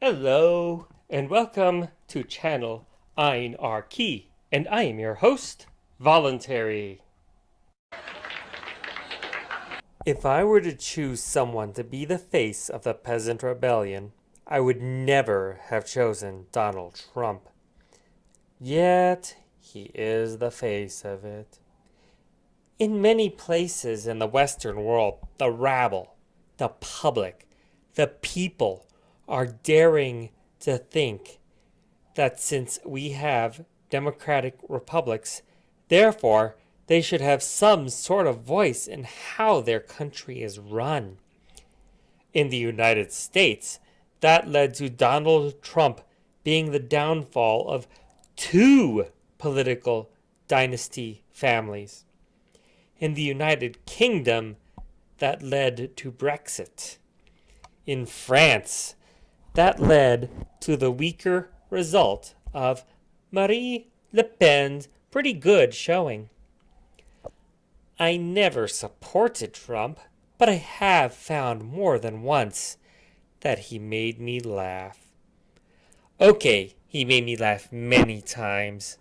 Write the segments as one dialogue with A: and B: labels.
A: Hello, and welcome to channel Ein Key, and I am your host, Voluntary. If I were to choose someone to be the face of the peasant rebellion, I would never have chosen Donald Trump. Yet, he is the face of it. In many places in the Western world, the rabble, the public, the people are daring to think that since we have democratic republics, therefore they should have some sort of voice in how their country is run. In the United States, that led to Donald Trump being the downfall of two political dynasty families. In the United Kingdom, that led to Brexit. In France, that led to the weaker result of Marie Le Pen's pretty good showing. I never supported Trump, but I have found more than once that he made me laugh. Okay, he made me laugh many times.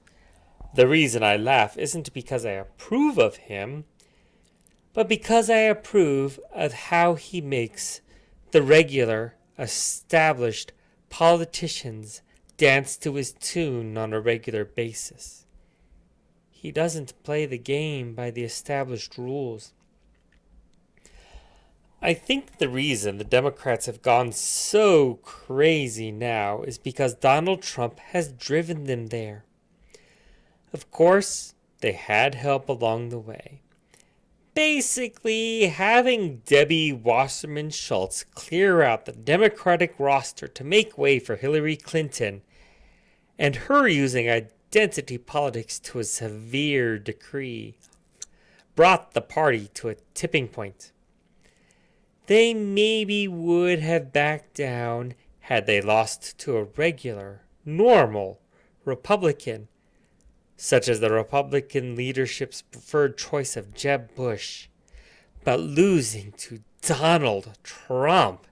A: The reason I laugh isn't because I approve of him, but because I approve of how he makes the regular, established politicians dance to his tune on a regular basis. He doesn't play the game by the established rules. I think the reason the Democrats have gone so crazy now is because Donald Trump has driven them there. Of course, they had help along the way. Basically, having Debbie Wasserman Schultz clear out the Democratic roster to make way for Hillary Clinton, and her using identity politics to a severe degree, brought the party to a tipping point. They maybe would have backed down had they lost to a regular, normal Republican, such as the Republican leadership's preferred choice of Jeb Bush, but losing to Donald Trump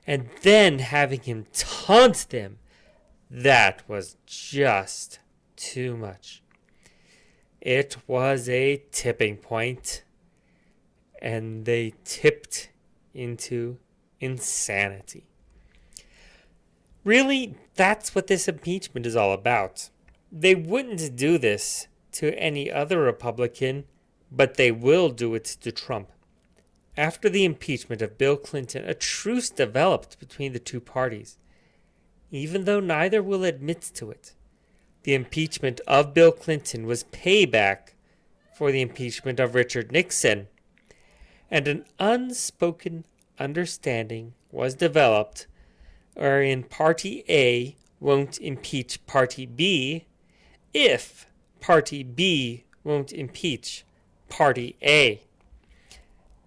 A: and then having him taunt them, that was just too much. It was a tipping point, and they tipped into insanity. Really, that's what this impeachment is all about. They wouldn't do this to any other Republican, but they will do it to Trump. After the impeachment of Bill Clinton, a truce developed between the two parties, even though neither will admit to it. The impeachment of Bill Clinton was payback for the impeachment of Richard Nixon, and an unspoken understanding was developed wherein Party A won't impeach Party B if Party B won't impeach Party A.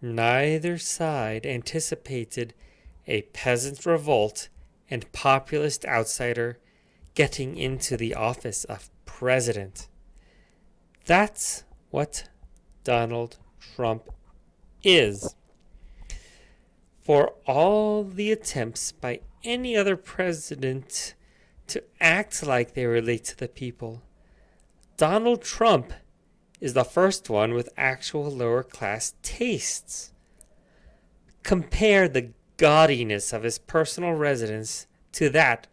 A: Neither side anticipated a peasant revolt and populist outsider getting into the office of president. That's what Donald Trump is. For all the attempts by any other president to act like they relate to the people, Donald Trump is the first one with actual lower class tastes. Compare the gaudiness of his personal residence to that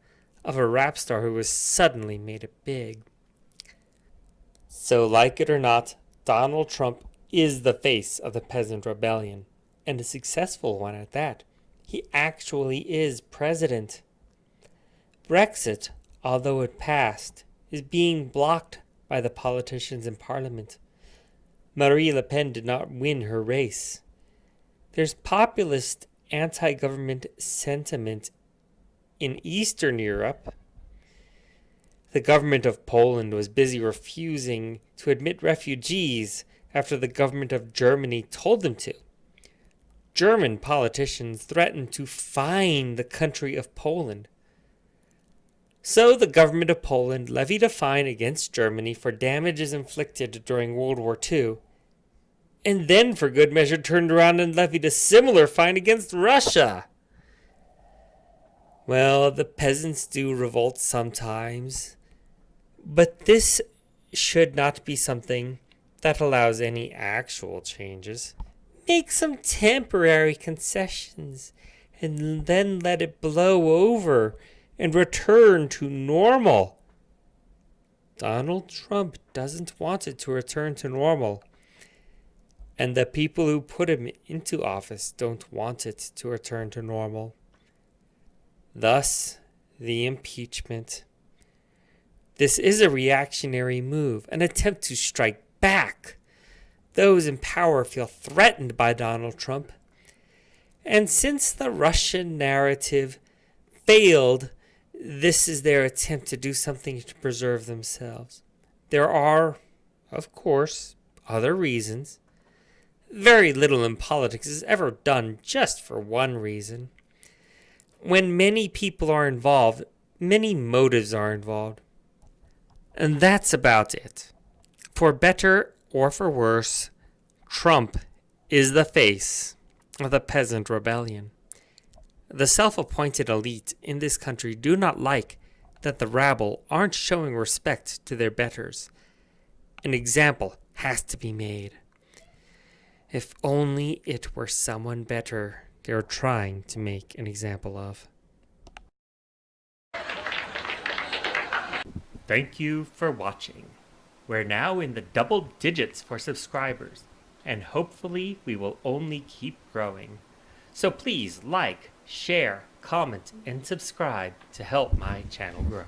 A: of a rap star who was suddenly made it big. So, like it or not, Donald Trump is the face of the peasant rebellion, and a successful one at that. He actually is president. Brexit, although it passed, is being blocked by the politicians in Parliament. Marie Le Pen did not win her race. There's populist anti-government sentiment in Eastern Europe. The government of Poland was busy refusing to admit refugees after the government of Germany told them to. German politicians threatened to fine the country of Poland. So the government of Poland levied a fine against Germany for damages inflicted during World War II, and then for good measure turned around and levied a similar fine against Russia. Well, the peasants do revolt sometimes, but this should not be something that allows any actual changes. Make some temporary concessions and then let it blow over and return to normal. Donald Trump doesn't want it to return to normal, and the people who put him into office don't want it to return to normal. Thus, the impeachment. This is a reactionary move, an attempt to strike back. Those in power feel threatened by Donald Trump. And since the Russian narrative failed, this is their attempt to do something to preserve themselves. There are, of course, other reasons. Very little in politics is ever done just for one reason. When many people are involved, many motives are involved. And that's about it. For better or for worse, Trump is the face of the peasant rebellion. The self-appointed elite in this country do not like that the rabble aren't showing respect to their betters. An example has to be made. If only it were someone better they are trying to make an example of. Thank you for watching. We're now in the double digits for subscribers, and hopefully we will only keep growing. So please like, share, comment, and subscribe to help my channel grow.